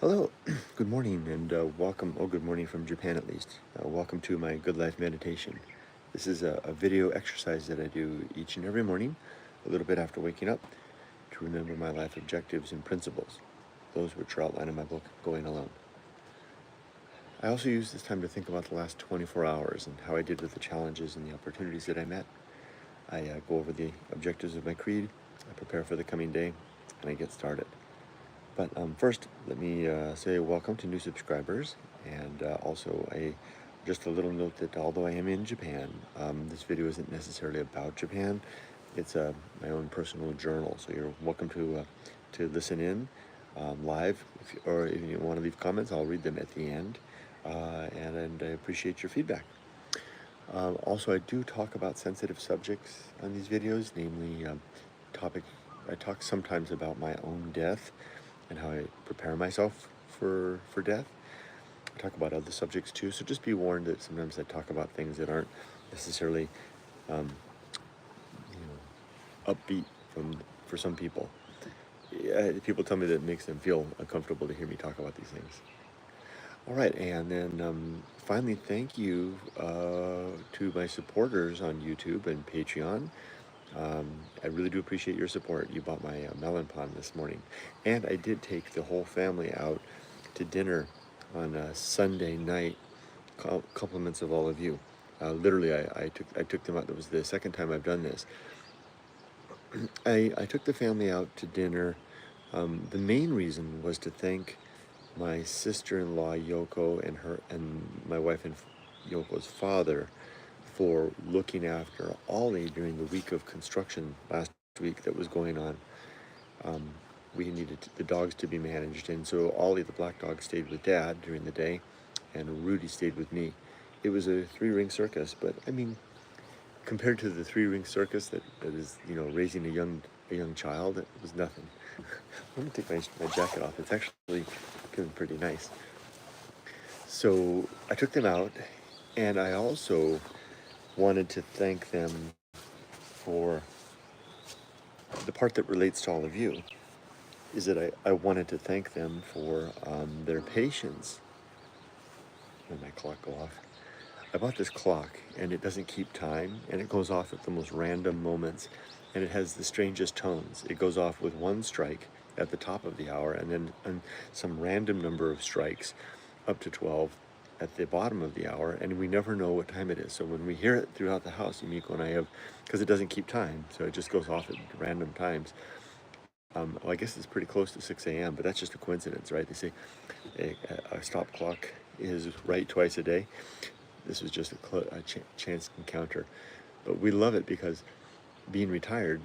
Hello, good morning, and welcome. Oh, good morning from Japan at least. Welcome to my Good Life meditation. This is a video exercise that I do each and every morning, a little bit after waking up, to remember my life objectives and principles, those which are outlined in my book, Going Alone. I also use this time to think about the last 24 hours and how I did with the challenges and the opportunities that I met. I go over the objectives of my creed, I prepare for the coming day, and I get started. But first, let me say welcome to new subscribers, and also just a little note that although I am in Japan, this video isn't necessarily about Japan. It's my own personal journal, so you're welcome to listen in live, or if you want to leave comments, I'll read them at the end, and I appreciate your feedback. Also, I do talk about sensitive subjects on these videos, namely I talk sometimes about my own death and how I prepare myself for death. I talk about other subjects too, so just be warned that sometimes I talk about things that aren't necessarily um, upbeat for some people. People tell me that it makes them feel uncomfortable to hear me talk about these things. All right, and then finally, thank you to my supporters on YouTube and Patreon. I really do appreciate your support. You bought my melon pond this morning. And I did take the whole family out to dinner on a Sunday night, compliments of all of you. Literally, I took them out. It was the second time I've done this. I took the family out to dinner. The main reason was to thank my sister-in-law Yoko and my wife and Yoko's father for looking after Ollie during the week of construction last week that was going on. We needed the dogs to be managed, and so Ollie, the black dog, stayed with Dad during the day, and Rudy stayed with me. It was a three-ring circus, but I mean, compared to the three-ring circus that is, raising a young child, it was nothing. Let me take my jacket off. It's actually getting pretty nice. So I took them out, and I also wanted to thank them for the part that relates to all of you, is that I wanted to thank them for their patience. When my clock go off. I bought this clock, and it doesn't keep time, and it goes off at the most random moments, and it has the strangest tones. It goes off with one strike at the top of the hour, and then some random number of strikes up to 12 at the bottom of the hour, and we never know what time it is. So when we hear it throughout the house, Yumiko and I have, because it doesn't keep time, so it just goes off at random times. Well, I guess it's pretty close to 6 a.m., but that's just a coincidence, right? They say a stop clock is right twice a day. This was just a chance encounter. But we love it because being retired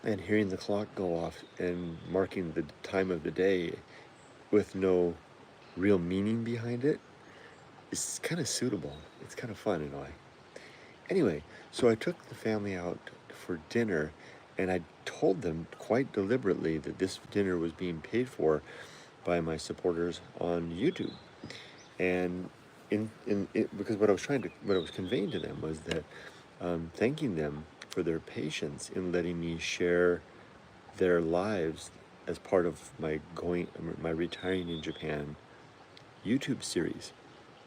and hearing the clock go off and marking the time of the day with no real meaning behind it is kind of suitable. It's kind of fun in a way. Anyway, so I took the family out for dinner, and I told them quite deliberately that this dinner was being paid for by my supporters on YouTube. And because what I was conveying to them was that thanking them for their patience in letting me share their lives as part of my retiring in Japan YouTube series.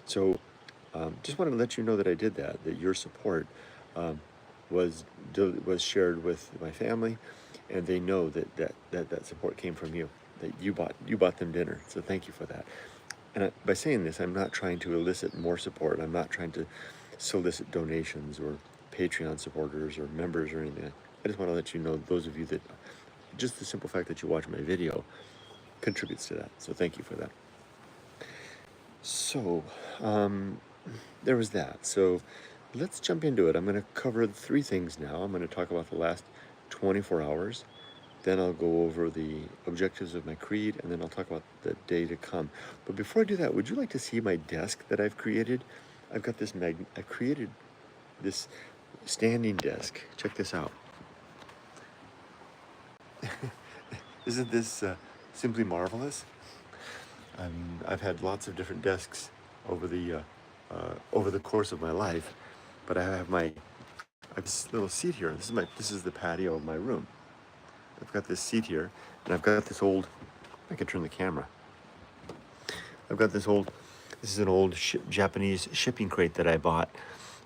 So just wanted to let you know that I did that your support was shared with my family, and they know that support came from you, that you bought them dinner. So thank you for that. And by saying this, I'm not trying to elicit more support. I'm not trying to solicit donations or Patreon supporters or members or anything. I just want to let you know, those of you that, just the simple fact that you watch my video contributes to that. So thank you for that. So, there was that. So let's jump into it. I'm going to cover three things now. I'm going to talk about the last 24 hours. Then I'll go over the objectives of my creed, and then I'll talk about the day to come. But before I do that, would you like to see my desk that I've created? I've got this I created this standing desk. Check this out. Isn't this simply marvelous? I mean, I've had lots of different desks over the course of my life, but I have this little seat here. This is the patio of my room. I've got this seat here, and I've got this old, I can turn the camera. I've got this is an old Japanese shipping crate that I bought.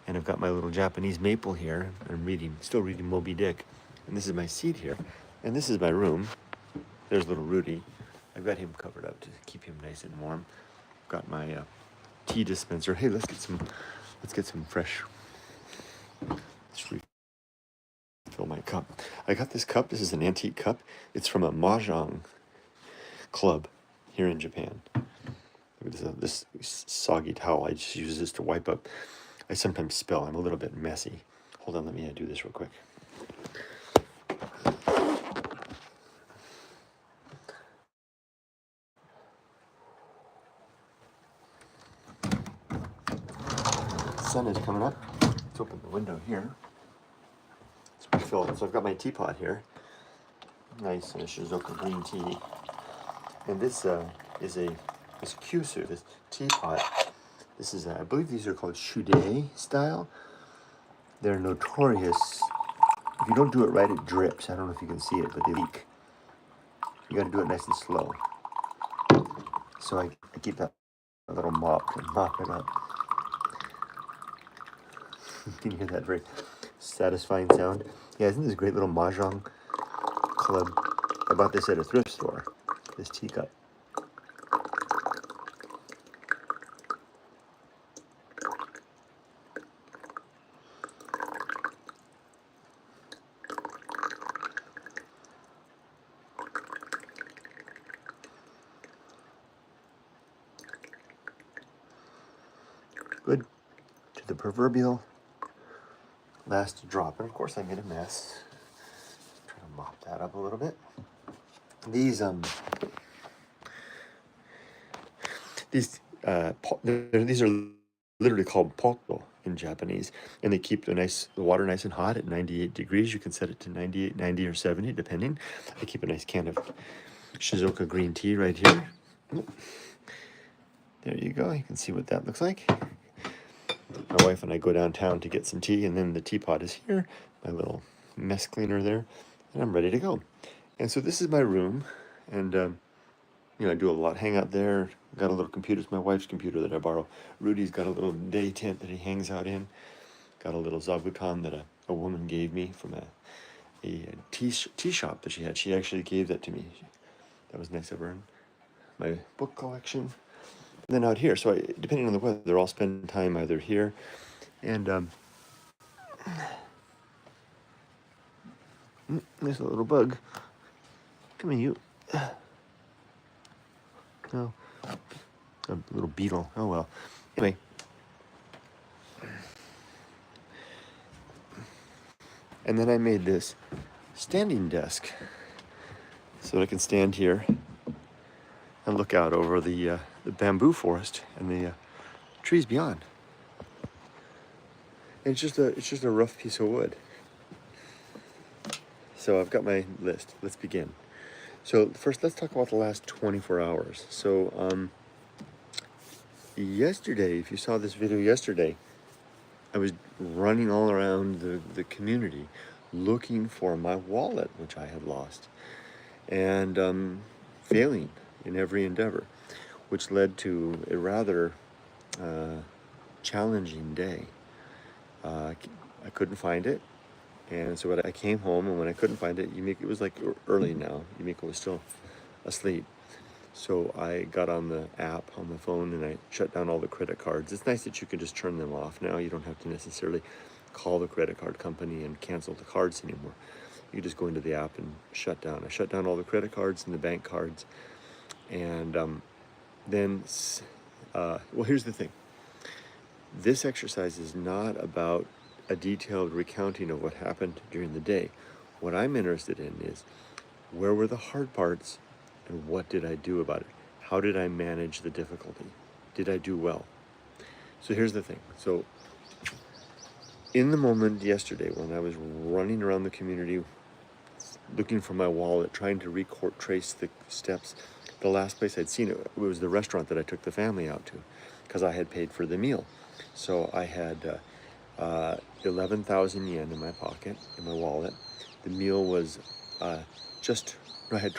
And I've got my little Japanese maple here. I'm still reading Moby Dick. And this is my seat here. And this is my room. There's little Rudy. I've got him covered up to keep him nice and warm. I've got my tea dispenser. Hey, let's get some fresh. Let's refill my cup. I got this cup. This is an antique cup. It's from a mahjong club here in Japan. This soggy towel. I just use this to wipe up. I sometimes spill. I'm a little bit messy. Hold on, let me do this real quick. The sun is coming up. Let's open the window here. Let's refill it. So I've got my teapot here. Nice Shizuoka green tea. And this is this kyusu, this teapot. This is, I believe these are called shude style. They're notorious. If you don't do it right, it drips. I don't know if you can see it, but they leak. You got to do it nice and slow. So I keep that little mop and mop it up. Can you hear that very satisfying sound? Yeah, isn't this a great little mahjong club? I bought this at a thrift store, this teacup. Good. To the proverbial last drop. And of course I made a mess. Try to mop that up a little bit. These are literally called poto in Japanese, and they keep the water nice and hot at 98 degrees. You can set it to 98, 90, or 70 depending. I keep a nice can of Shizuoka green tea right here. There you go. You can see what that looks like. My wife and I go downtown to get some tea, and then the teapot is here, my little mess cleaner there, and I'm ready to go. And so this is my room, and I do a lot, hang out there. Got a little computer. It's my wife's computer that I borrow. Rudy's got a little day tent that he hangs out in. Got a little zabuton that a woman gave me from a tea shop that she had. She actually gave that to me. That was nice of her. My book collection. And then out here, so depending on the weather, I'll spend time either here and there's a little bug. Come here, you. Oh, a little beetle. Oh well. Anyway. And then I made this standing desk so that I can stand here and look out over the bamboo forest and the trees beyond. And it's just a rough piece of wood. So I've got my list. Let's begin. So first, let's talk about the last 24 hours. So yesterday, if you saw this video yesterday, I was running all around the community looking for my wallet, which I had lost, and failing in every endeavor, which led to a rather challenging day. I couldn't find it, and so I came home, and when I couldn't find it, it was like early now. Yumiko was still asleep. So I got on the app on the phone and I shut down all the credit cards. It's nice that you can just turn them off now. You don't have to necessarily call the credit card company and cancel the cards anymore. You just go into the app and shut down. I shut down all the credit cards and the bank cards. And then, well, here's the thing. This exercise is not about a detailed recounting of what happened during the day. What I'm interested in is where were the hard parts and what did I do about it? How did I manage the difficulty? Did I do well? So here's the thing. So in the moment yesterday when I was running around the community looking for my wallet, trying to retrace the steps, the last place I'd seen it was the restaurant that I took the family out to because I had paid for the meal. So I had 11,000 yen in my pocket, in my wallet. The meal was just I had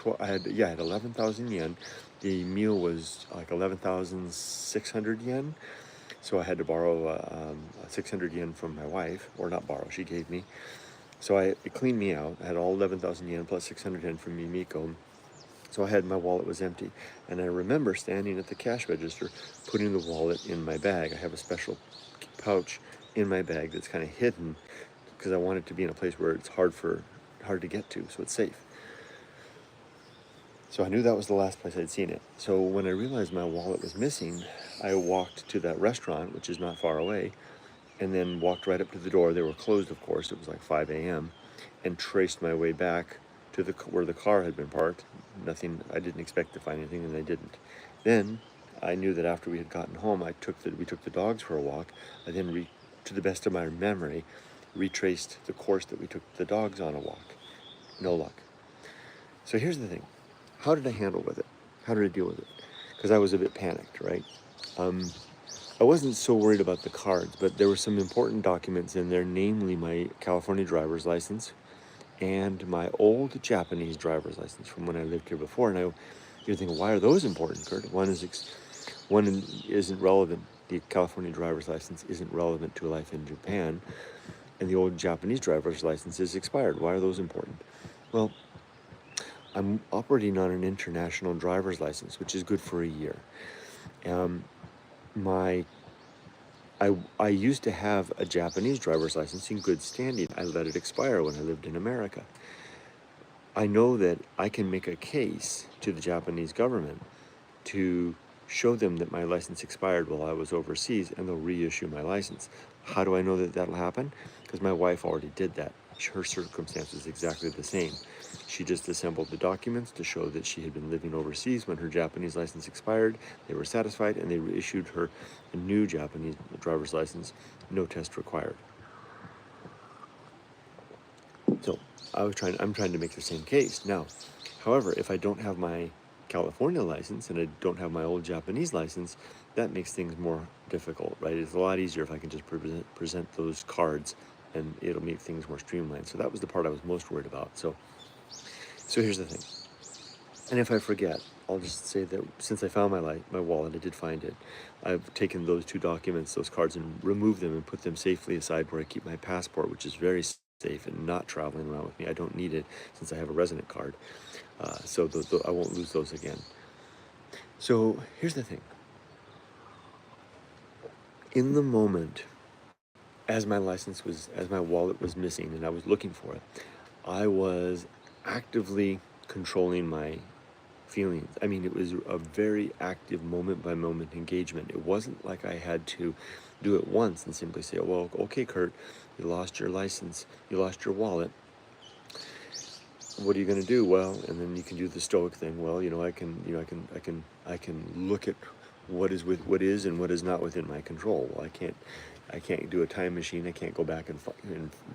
11,000 yen. The meal was like 11,600 yen. So I had to borrow 600 yen from my wife, or not borrow, she gave me. So it cleaned me out. I had all 11,000 yen plus 600 yen from Mimiko. So my wallet was empty. And I remember standing at the cash register, putting the wallet in my bag. I have a special pouch in my bag that's kind of hidden because I want it to be in a place where it's hard to get to, so it's safe. So I knew that was the last place I'd seen it. So when I realized my wallet was missing, I walked to that restaurant, which is not far away, and then walked right up to the door. They were closed, of course. It was like 5 a.m. and traced my way back to where the car had been parked. Nothing. I didn't expect to find anything, and I didn't. Then I knew that after we had gotten home, we took the dogs for a walk. I then, to the best of my memory, retraced the course that we took the dogs on a walk. No luck. So here's the thing. How did I handle with it? How did I deal with it? Because I was a bit panicked, right? I wasn't so worried about the cards, but there were some important documents in there, namely my California driver's license and my old Japanese driver's license from when I lived here before. And you're thinking, why are those important, Kurt? One isn't relevant. The California driver's license isn't relevant to life in Japan, and the old Japanese driver's license is expired. Why are those important? Well, I'm operating on an international driver's license, which is good for a year. I used to have a Japanese driver's license in good standing. I let it expire when I lived in America. I know that I can make a case to the Japanese government to show them that my license expired while I was overseas, and they'll reissue my license. How do I know that that'll happen? Because my wife already did that. Her circumstance is exactly the same. She just assembled the documents to show that she had been living overseas when her Japanese license expired. They were satisfied, and they reissued her a new Japanese driver's license, no test required. So I'm trying to make the same case. Now, however, if I don't have my California license and I don't have my old Japanese license, that makes things more difficult, right? It's a lot easier if I can just present those cards, and it'll make things more streamlined. So that was the part I was most worried about. So here's the thing. And if I forget, I'll just say that since I found my wallet, I did find it. I've taken those two documents, those cards, and removed them and put them safely aside where I keep my passport, which is very safe and not traveling around with me. I don't need it since I have a resident card. So I won't lose those again. So here's the thing. In the moment, as my wallet was missing and I was looking for it, I was actively controlling my feelings. I mean, it was a very active moment-by-moment engagement. It wasn't like I had to do it once and simply say, well, okay, Kurt, you lost your license, you lost your wallet. What are you going to do? Well, and then you can do the stoic thing. Well, I can look at what is and what is not within my control. Well, I can't do a time machine. I can't go back and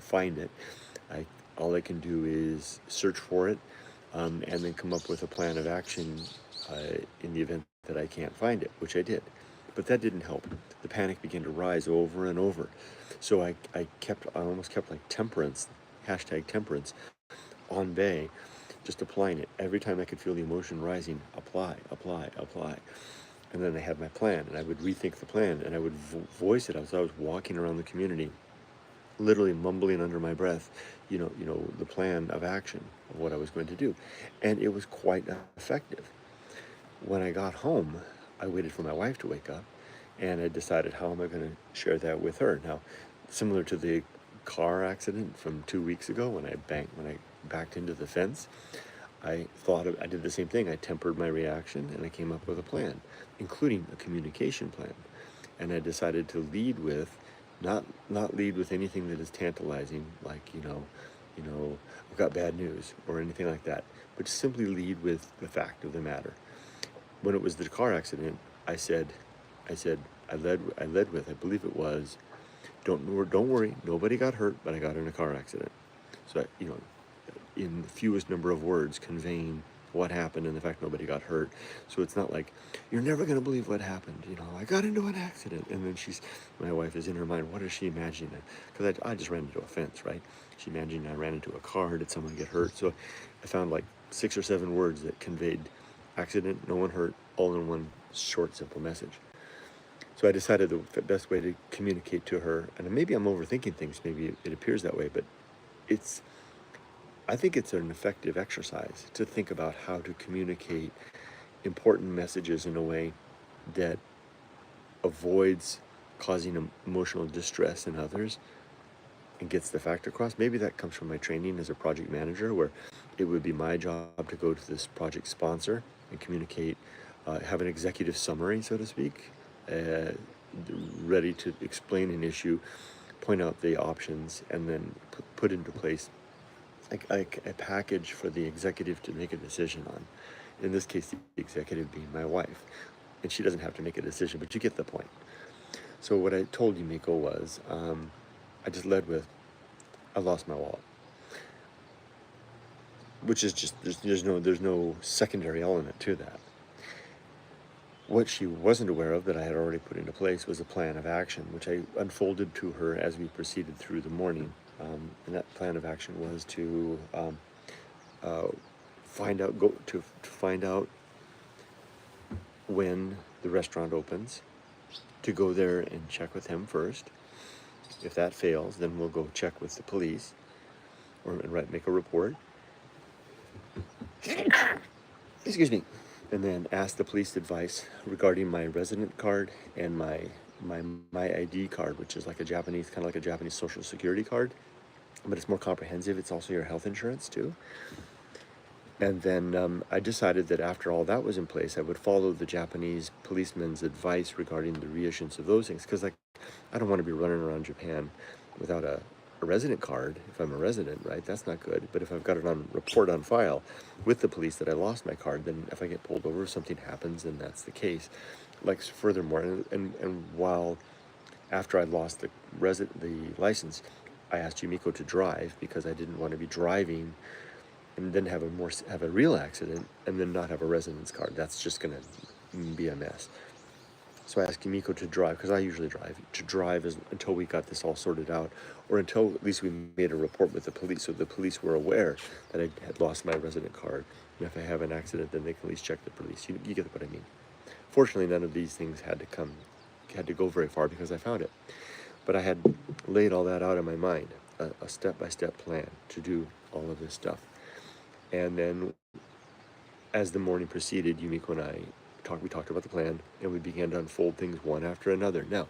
find it. All I can do is search for it, and then come up with a plan of action in the event that I can't find it, which I did. But that didn't help. The panic began to rise over and over. So I almost kept like Temperance, #Temperance, on bay, just applying it. Every time I could feel the emotion rising, apply. And then I had my plan, and I would rethink the plan, and I would voice it as I was walking around the community, literally mumbling under my breath, the plan of action of what I was going to do. And it was quite effective. When I got home, I waited for my wife to wake up, and I decided, how am I going to share that with her? Now, similar to the car accident from 2 weeks ago when I backed into the fence, I did the same thing. I tempered my reaction, and I came up with a plan, including a communication plan. And I decided to lead with, not lead with anything that is tantalizing, like, I've got bad news or anything like that, but just simply lead with the fact of the matter. When it was the car accident, I led with, I believe it was, don't worry, nobody got hurt, but I got in a car accident. So, in the fewest number of words, conveying what happened and the fact nobody got hurt. So it's not like, you're never going to believe what happened. I got into an accident. And then my wife is in her mind, what is she imagining? Because I just ran into a fence, right? She imagined I ran into a car. Did someone get hurt? So I found like 6 or 7 words that conveyed accident, no one hurt, all in one short, simple message. So I decided the best way to communicate to her, and maybe I'm overthinking things, maybe it appears that way, but I think it's an effective exercise to think about how to communicate important messages in a way that avoids causing emotional distress in others and gets the fact across. Maybe that comes from my training as a project manager, where it would be my job to go to this project sponsor and communicate, have an executive summary, so to speak, ready to explain an issue, point out the options, and then put into place like a package for the executive to make a decision on. In this case, the executive being my wife. And she doesn't have to make a decision, but you get the point. So what I told Yumiko was, I just led with, I lost my wallet. Which is just, there's no secondary element to that. What she wasn't aware of that I had already put into place was a plan of action, which I unfolded to her as we proceeded through the morning. And that plan of action was to find out when the restaurant opens, to go there and check with him first. If that fails, then we'll go check with the police or make a report. Excuse me. And then ask the police advice regarding my resident card and my ID card, which is like kind of like a Japanese social security card, but it's more comprehensive. It's also your health insurance too. And then I decided that after all that was in place, I would follow the Japanese policeman's advice regarding the reissuance of those things, because I don't want to be running around Japan without a resident card if I'm a resident, right? That's not good. But if I've got it on report on file with the police that I lost my card, then if I get pulled over, if something happens, then that's the case. Like furthermore, and while after I lost the license, I asked Yumiko to drive because I didn't want to be driving and then have a real accident and then not have a residence card. That's just gonna be a mess. So I asked Yumiko to drive, because I usually drive, until we got this all sorted out, or until at least we made a report with the police, so the police were aware that I had lost my resident card. And if I have an accident, then they can at least check the police. You get what I mean. Fortunately, none of these things had to go very far because I found it. But I had laid all that out in my mind, a step-by-step plan to do all of this stuff. And then as the morning proceeded, Yumiko and we talked about the plan, and we began to unfold things one after another. Now,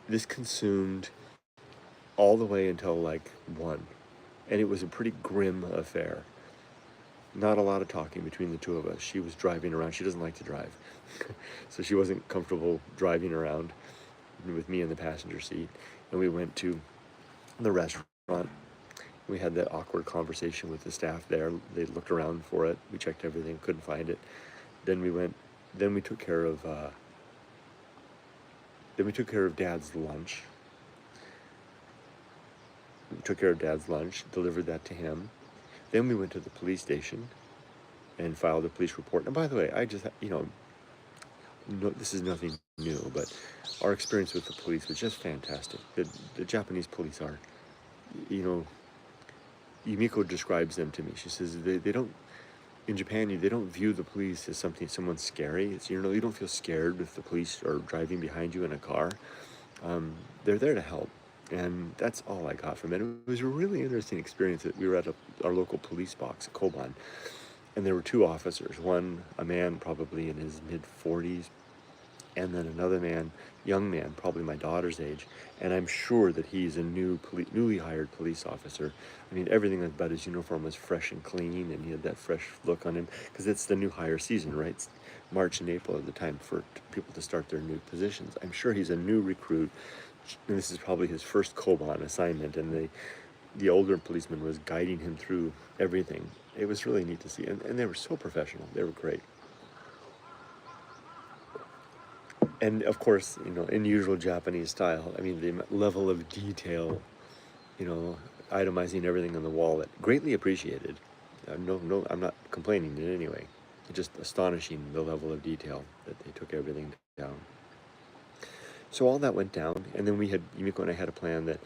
this consumed all the way until like 1, and it was a pretty grim affair. Not a lot of talking between the two of us. She was driving around. She doesn't like to drive, so she wasn't comfortable driving around with me in the passenger seat. And we went to the restaurant. We had that awkward conversation with the staff there. They looked around for it. We checked everything, couldn't find it. Then we took care of Dad's lunch. We took care of Dad's lunch, delivered that to him. Then we went to the police station and filed a police report. And by the way, I just, this is nothing new, but our experience with the police was just fantastic. The Japanese police are, Yumiko describes them to me. She says they don't, in Japan, they don't view the police as someone scary. It's, you don't feel scared if the police are driving behind you in a car. They're there to help. And that's all I got from it. It was a really interesting experience. We were at our local police box at Koban, and there were 2 officers. One, a man probably in his mid-40s, and then another young man, probably my daughter's age. And I'm sure that he's a newly hired police officer. I mean, everything about his uniform was fresh and clean, and he had that fresh look on him, because it's the new hire season, right? It's March and April are the time for people to start their new positions. I'm sure he's a new recruit, and this is probably his first Koban assignment, and the older policeman was guiding him through everything. It was really neat to see, and they were so professional. They were great. And of course, in usual Japanese style, I mean, the level of detail, itemizing everything on the wall, greatly appreciated. No, I'm not complaining in any way. It's just astonishing, the level of detail that they took everything down. So all that went down, and then Yumiko and I had a plan that,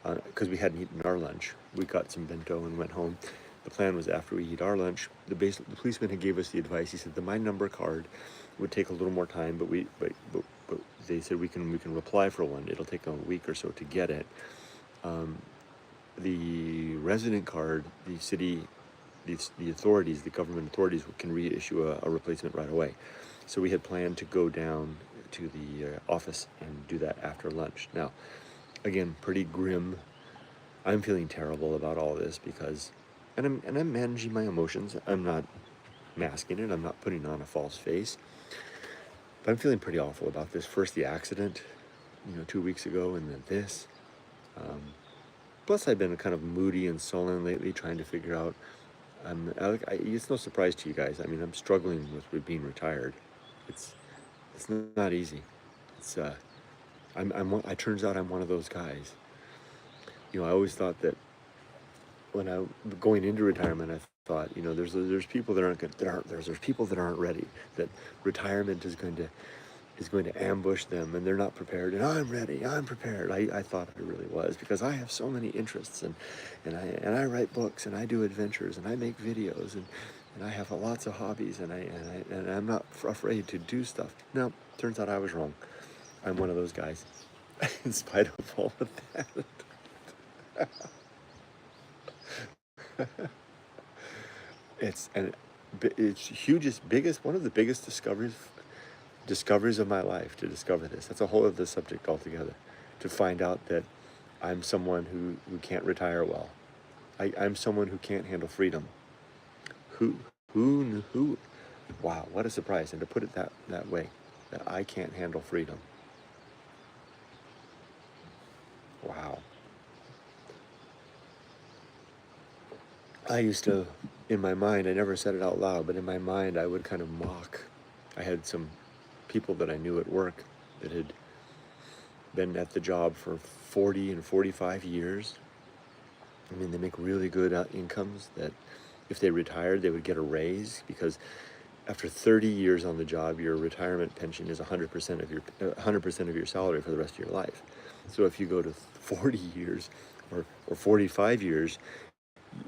because we hadn't eaten our lunch, we got some bento and went home. the plan was after we eat our lunch, the policeman had gave us the advice. He said the my number card would take a little more time, but they said we can apply for one. It'll take a week or so to get it. The resident card, the authorities, the government authorities can reissue a replacement right away. So we had planned to go down to the office and do that after lunch. Now, again, pretty grim. I'm feeling terrible about all this because, and I'm managing my emotions. I'm not masking it. I'm not putting on a false face. But I'm feeling pretty awful about this. First, the accident, 2 weeks ago, and then this. Plus, I've been kind of moody and sullen lately, trying to figure out. It's no surprise to you guys. I mean, I'm struggling with being retired. It's not easy. It's it turns out I'm one of those guys. I always thought that when I going into retirement, I thought, there's people that there's people that aren't ready. That retirement is going to ambush them, and they're not prepared. And I'm ready. I'm prepared. I thought I really was, because I have so many interests, and I write books, and I do adventures, and I make videos, and I have lots of hobbies, and I'm not afraid to do stuff. No, turns out I was wrong. I'm one of those guys, in spite of all of that. It's one of the biggest discoveries of my life, to discover this. That's a whole other subject altogether. To find out that I'm someone who can't retire well. I'm someone who can't handle freedom. Who? Wow, what a surprise! And to put it that way, that I can't handle freedom. Wow. I used to, in my mind, I never said it out loud, but in my mind I would kind of mock. I had some people that I knew at work that had been at the job for 40 and 45 years. I mean, they make really good incomes, that if they retired, they would get a raise, because after 30 years on the job, your retirement pension is 100% of your salary for the rest of your life. So if you go to 40 years or 45 years,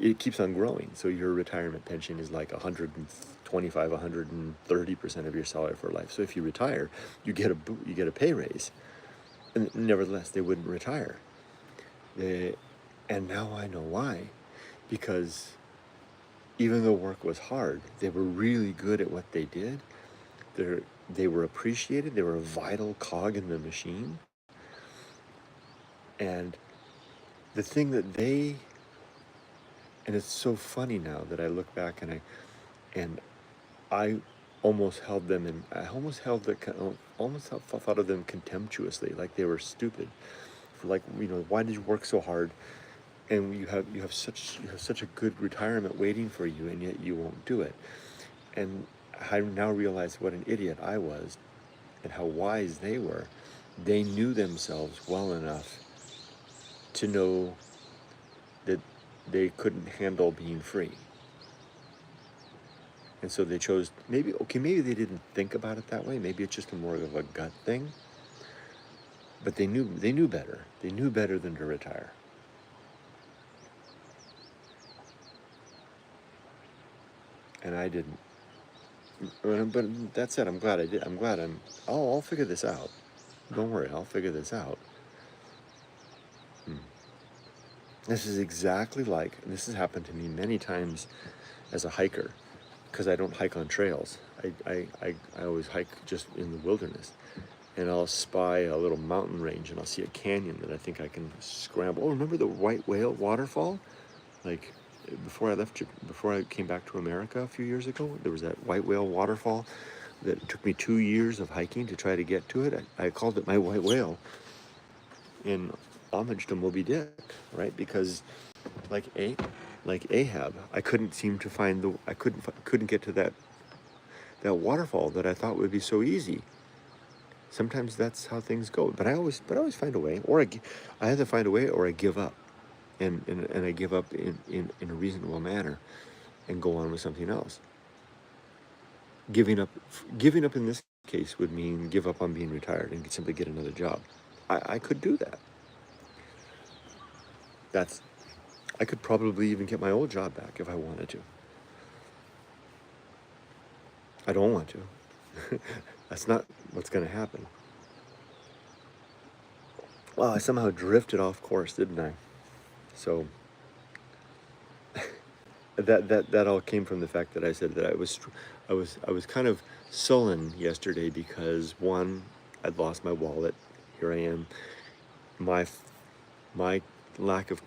it keeps on growing. So your retirement pension is like 125, 130% of your salary for life. So if you retire, you get a pay raise. And nevertheless, they wouldn't retire. And now I know why. Because even though work was hard, they were really good at what they did. They were appreciated. They were a vital cog in the machine. And the thing that and it's so funny now that I look back and I almost held them in, I almost thought of them contemptuously, like they were stupid. For like, why did you work so hard? And you have such a good retirement waiting for you, and yet you won't do it. And I now realize what an idiot I was, and how wise they were. They knew themselves well enough to know that they couldn't handle being free. And so they chose, maybe they didn't think about it that way. Maybe it's just more of a gut thing. But they knew better. They knew better than to retire. And I didn't. But that said, I'm glad I did. I'll figure this out. Don't worry, I'll figure this out. This is exactly like, and this has happened to me many times as a hiker, because I don't hike on trails. I always hike just in the wilderness. And I'll spy a little mountain range, and I'll see a canyon that I think I can scramble. Oh, remember the White Whale waterfall? Like, before I came back to America a few years ago, there was that White Whale waterfall that took me 2 years of hiking to try to get to it. I called it my White Whale in homage to Moby Dick, right? Because like Ahab, I couldn't seem to find I couldn't get to that waterfall that I thought would be so easy. Sometimes that's how things go, but I always find a way, or I either find a way or I give up, and I give up in a reasonable manner, and go on with something else. Giving up in this case would mean give up on being retired and simply get another job. I could do that. That's I could probably even get my old job back if I wanted to. I don't want to. That's not what's going to happen. Well, I somehow drifted off course, didn't I? So that all came from the fact that I said that I was kind of sullen yesterday because one, I'd lost my wallet. Here I am. My my lack of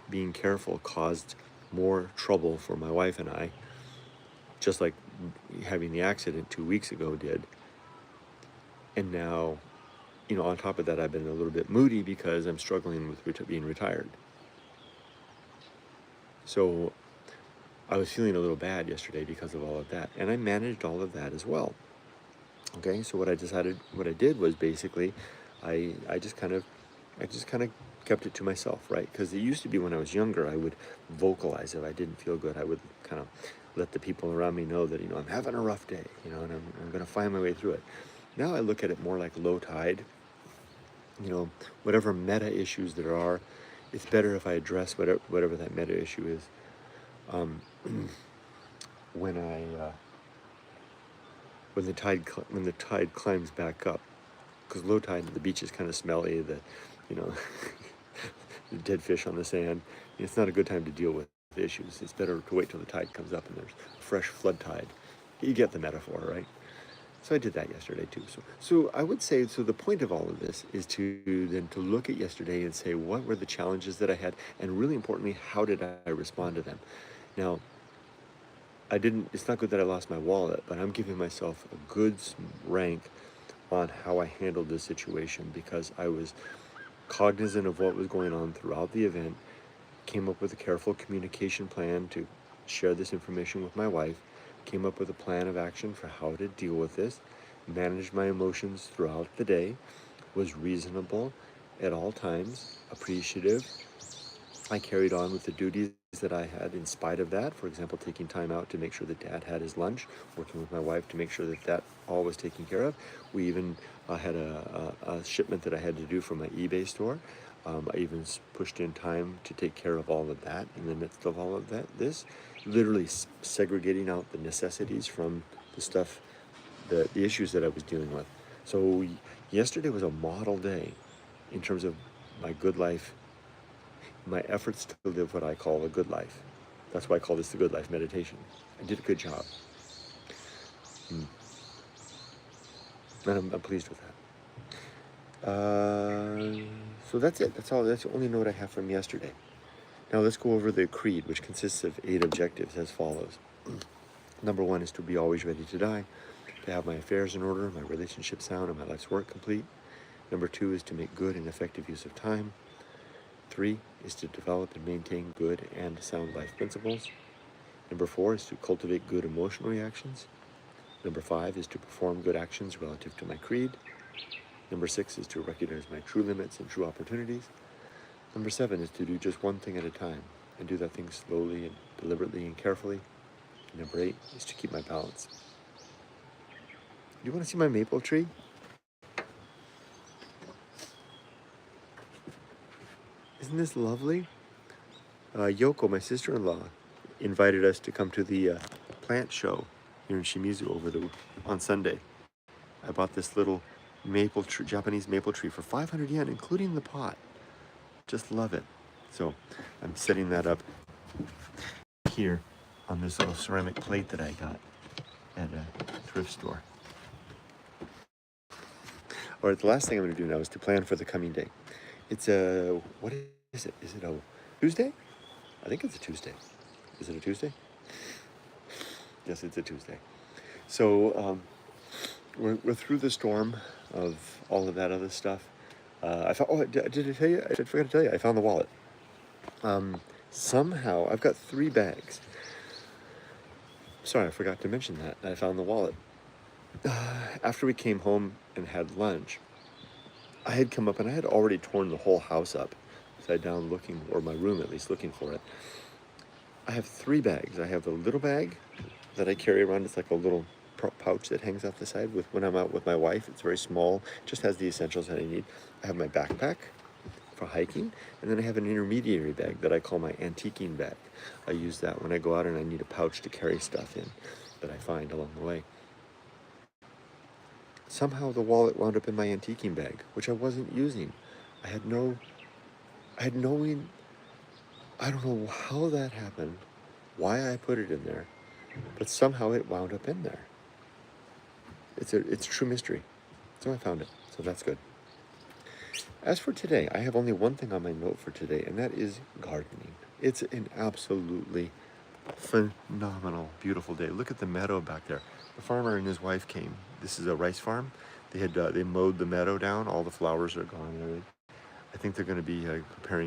being careful caused more trouble for my wife and I, just like having the accident 2 weeks ago did. And now, on top of that, I've been a little bit moody because I'm struggling with being retired. So I was feeling a little bad yesterday because of all of that, and I managed all of that as well. Okay, so what I did was basically, I just kind of kept it to myself, right? Because it used to be when I was younger, I would vocalize if I didn't feel good. I would kind of let the people around me know that I'm having a rough day, and I'm going to find my way through it. Now I look at it more like low tide. Whatever meta issues there are, it's better if I address whatever that meta issue is. When the tide climbs back up, because low tide, the beach is kind of smelly. The dead fish on the sand. It's not a good time to deal with issues. It's better to wait till the tide comes up and there's a fresh flood tide. You get the metaphor, right? So I did that yesterday too. So I would say, so the point of all of this is to look at yesterday and say, what were the challenges that I had? And really importantly, how did I respond to them? Now, it's not good that I lost my wallet, but I'm giving myself a good rank on how I handled this situation because I was cognizant of what was going on throughout the event, came up with a careful communication plan to share this information with my wife, came up with a plan of action for how to deal with this, managed my emotions throughout the day, was reasonable at all times, appreciative. I carried on with the duties that I had in spite of that. For example, taking time out to make sure that Dad had his lunch, working with my wife to make sure that all was taken care of. We even had a shipment that I had to do from my eBay store. I even pushed in time to take care of all of that in the midst of all of that. This literally segregating out the necessities from the stuff, the issues that I was dealing with. So yesterday was a model day in terms of my good life, my efforts to live what I call a good life. That's why I call this the good life meditation. I did a good job. And I'm pleased with that. So that's it. That's all. That's the only note I have from yesterday. Now let's go over the creed, which consists of 8 objectives as follows. Number 1 is to be always ready to die, to have my affairs in order, my relationship sound, and my life's work complete. Number 2 is to make good and effective use of time. 3 is to develop and maintain good and sound life principles. Number 4 is to cultivate good emotional reactions. Number 5 is to perform good actions relative to my creed. Number 6 is to recognize my true limits and true opportunities. Number 7 is to do just one thing at a time and do that thing slowly and deliberately and carefully. And number 8 is to keep my balance. Do you want to see my maple tree? Isn't this lovely? Yoko, my sister-in-law, invited us to come to the plant show here in Shimizu on Sunday. I bought this little Japanese maple tree for 500 yen, including the pot. Just love it. So I'm setting that up here on this little ceramic plate that I got at a thrift store. All right, the last thing I'm going to do now is to plan for the coming day. It's what is it? Is it a Tuesday? I think it's a Tuesday. Is it a Tuesday? Yes, it's a Tuesday. So we're through the storm of all of that other stuff. Did I tell you? I forgot to tell you. I found the wallet. Somehow, I've got 3 bags. Sorry, I forgot to mention that. I found the wallet. After we came home and had lunch, I had come up and I had already torn the whole house up, upside down looking, or my room at least, looking for it. I have 3 bags. I have the little bag that I carry around. It's like a little pouch that hangs off the side when I'm out with my wife. It's very small, just has the essentials that I need. I have my backpack, for hiking, and then I have an intermediary bag that I call my antiquing bag. I use that when I go out and I need a pouch to carry stuff in that I find along the way. Somehow the wallet wound up in my antiquing bag, which I wasn't using. I had no, I don't know how that happened, why I put it in there, but somehow it wound up in there. It's a true mystery. So I found it, so that's good. As for today, I have only one thing on my note for today, and that is gardening. It's an absolutely phenomenal, beautiful day. Look at the meadow back there. The farmer and his wife came. This is a rice farm. They mowed the meadow down. All the flowers are gone. I think they're going to be preparing